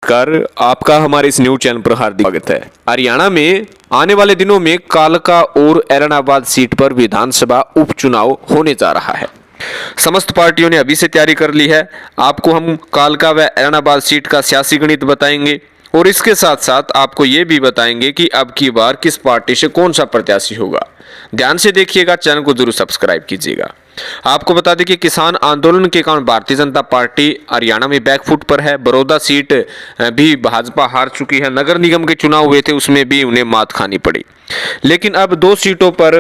कर आपका हमारे इस न्यूज चैनल पर हार्दिक स्वागत है। हरियाणा में आने वाले दिनों में कालका और ऐलनाबाद सीट पर विधानसभा उपचुनाव होने जा रहा है। समस्त पार्टियों ने अभी से तैयारी कर ली है। आपको हम कालका व ऐलनाबाद सीट का सियासी गणित बताएंगे और इसके साथ साथ आपको ये भी बताएंगे कि अब की बार किस पार्टी से कौन सा प्रत्याशी होगा। ध्यान से देखिएगा, चैनल को जरूर सब्सक्राइब कीजिएगा। आपको बता दें कि किसान आंदोलन के कारण भारतीय जनता पार्टी हरियाणा में बैकफुट पर है। बड़ौदा सीट भी भाजपा हार चुकी है। नगर निगम के चुनाव हुए थे, उसमें भी उन्हें मात खानी पड़ी। लेकिन अब दो सीटों पर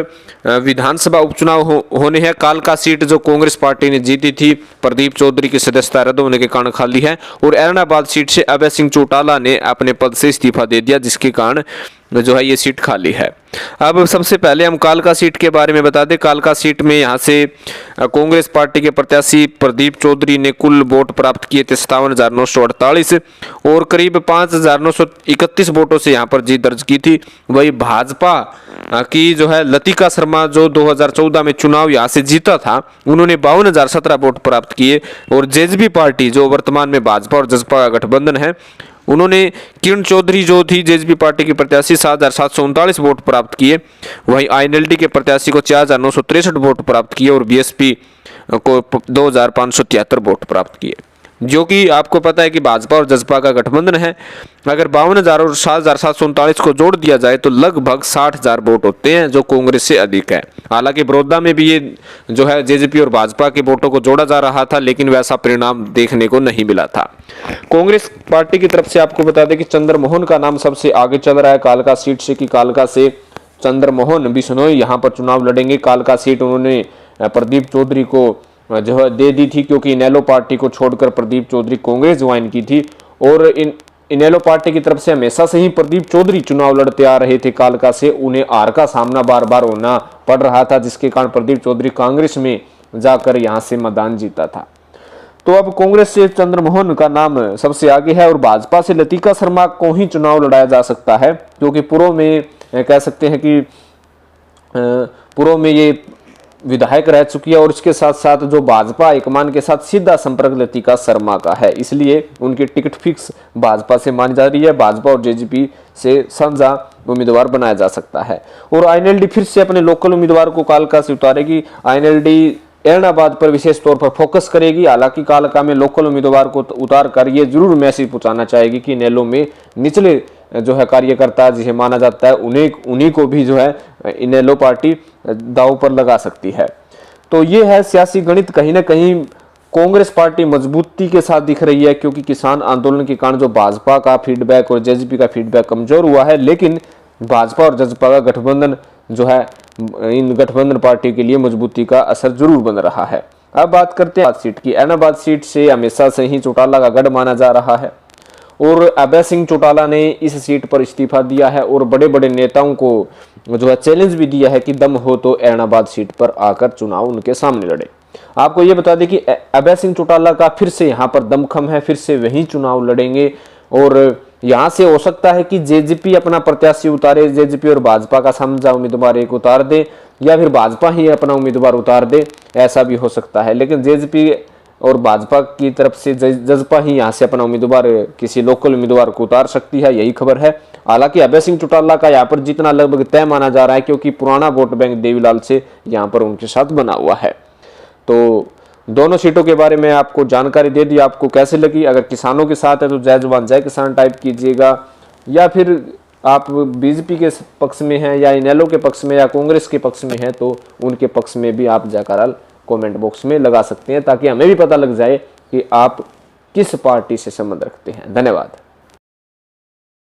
विधानसभा उपचुनाव होने हैं। कालका सीट जो कांग्रेस पार्टी ने जीती थी, प्रदीप चौधरी की सदस्यता रद्द होने के कारण खाली है, और ऐलनाबाद सीट से अभय सिंह चौटाला ने अपने पद से इस्तीफा दे दिया, जिसके कारण जो है ये सीट खाली है। अब सबसे पहले हम कालका सीट के बारे में बता दें। कालका सीट में यहाँ से कांग्रेस पार्टी के प्रत्याशी प्रदीप चौधरी ने कुल वोट प्राप्त किए थे 57,948 और करीब 5,931 वोटों से यहाँ पर जीत दर्ज की थी। वही भाजपा की जो है लतिका शर्मा, जो 2014 में चुनाव यहाँ से जीता था, उन्होंने 52,017 वोट प्राप्त किए। और जेजेपी पार्टी जो वर्तमान में भाजपा और जसपा का गठबंधन है, उन्होंने किरण चौधरी जो थी जेजेपी पार्टी की प्रत्याशी 7,739 वोट प्राप्त किए। वहीं आईएनएलडी के प्रत्याशी को 4,963 वोट प्राप्त किए और बीएसपी को 2,573 वोट प्राप्त किए। जो कि आपको पता है कि भाजपा और जसपा का गठबंधन है। अगर 52,000 और 7,739 को जोड़ दिया जाए तो लगभग 60,000 वोट होते हैं, जो कांग्रेस से अधिक है। हालांकि बड़ौदा में भी ये जो है जेजेपी और भाजपा के वोटों को जोड़ा जा रहा था, लेकिन वैसा परिणाम देखने को नहीं मिला था। कांग्रेस पार्टी की तरफ से आपको बता दें कि चंद्रमोहन का नाम सबसे आगे चल रहा है कालका सीट से, कि कालका से चंद्रमोहन बिश्नोई यहाँ पर चुनाव लड़ेंगे। कालका सीट उन्होंने प्रदीप चौधरी को जो है दे दी थी, क्योंकि इनेलो पार्टी को छोड़कर प्रदीप चौधरी कांग्रेस ज्वाइन की थी। और इनेलो पार्टी की तरफ से हमेशा से ही प्रदीप चौधरी चुनाव लड़ते आ रहे थे कालका से। उन्हें हार का सामना बार बार होना पड़ रहा था, जिसके कारण प्रदीप चौधरी कांग्रेस में जाकर यहां से मतदान जीता था। तो अब कांग्रेस से चंद्रमोहन का नाम सबसे आगे है और भाजपा से लतिका शर्मा को ही चुनाव लड़ाया जा सकता है, क्योंकि पूर्व में कह सकते हैं कि पूर्व में ये विधायक रह चुकी है। और इसके साथ साथ जो भाजपा हाईकमान के साथ सीधा संपर्क लतिका शर्मा का है, इसलिए उनकी टिकट फिक्स भाजपा से मानी जा रही है। भाजपा और जेजेपी से साझा उम्मीदवार बनाया जा सकता है। और आईएनएलडी फिर से अपने लोकल उम्मीदवार को कालका से उतारेगी। आईएनएलडी ऐलनाबाद पर विशेष तौर पर फोकस करेगी। हालांकि कालका में लोकल उम्मीदवार को उतार कर ये जरूर मैसेज पहुंचाना चाहेगी कि इनेलो में निचले जो है कार्यकर्ता जिसे माना जाता है, उन्हीं को भी जो है इनेलो पार्टी दांव पर लगा सकती है। तो ये है सियासी गणित। कहीं ना कहीं कांग्रेस पार्टी मजबूती के साथ दिख रही है, क्योंकि किसान आंदोलन के कारण जो भाजपा का फीडबैक और जेजेपी का फीडबैक कमजोर हुआ है, लेकिन भाजपा और जसपा का गठबंधन जो है, इन गठबंधन पार्टी के लिए मजबूती का असर जरूर बन रहा है। अब बात करते हैं सीट की। ऐलनाबाद सीट से हमेशा से ही चौटाला का गढ़ माना जा रहा है और अभय सिंह चौटाला ने इस सीट पर इस्तीफा दिया है और बड़े बड़े नेताओं को जो है चैलेंज भी दिया है कि दम हो तो ऐलनाबाद सीट पर आकर चुनाव उनके सामने लड़े। आपको ये बता दें कि अभय सिंह चौटाला का फिर से यहाँ पर दमखम है, फिर से वही चुनाव लड़ेंगे। और यहाँ से हो सकता है कि जेजेपी अपना प्रत्याशी उतारे, जेजेपी और भाजपा का साझा उम्मीदवार एक उतार दे, या फिर भाजपा ही अपना उम्मीदवार उतार दे, ऐसा भी हो सकता है। लेकिन जेजेपी और भाजपा की तरफ से जसपा ही यहाँ से अपना उम्मीदवार, किसी लोकल उम्मीदवार को उतार सकती है, यही खबर है। हालांकि अभय सिंह चौटाला का यहाँ पर जीतना लगभग तय माना जा रहा है, क्योंकि पुराना वोट बैंक देवीलाल से यहाँ पर उनके साथ बना हुआ है। तो दोनों सीटों के बारे में आपको जानकारी दे दी। आपको कैसे लगी? अगर किसानों के साथ है तो जय जवान जय किसान टाइप कीजिएगा, या फिर आप बीजेपी के पक्ष में हैं या इनेलो के पक्ष में या कांग्रेस के पक्ष में हैं तो उनके पक्ष में भी आप जाकर कमेंट बॉक्स में लगा सकते हैं, ताकि हमें भी पता लग जाए कि आप किस पार्टी से संबंध रखते हैं। धन्यवाद।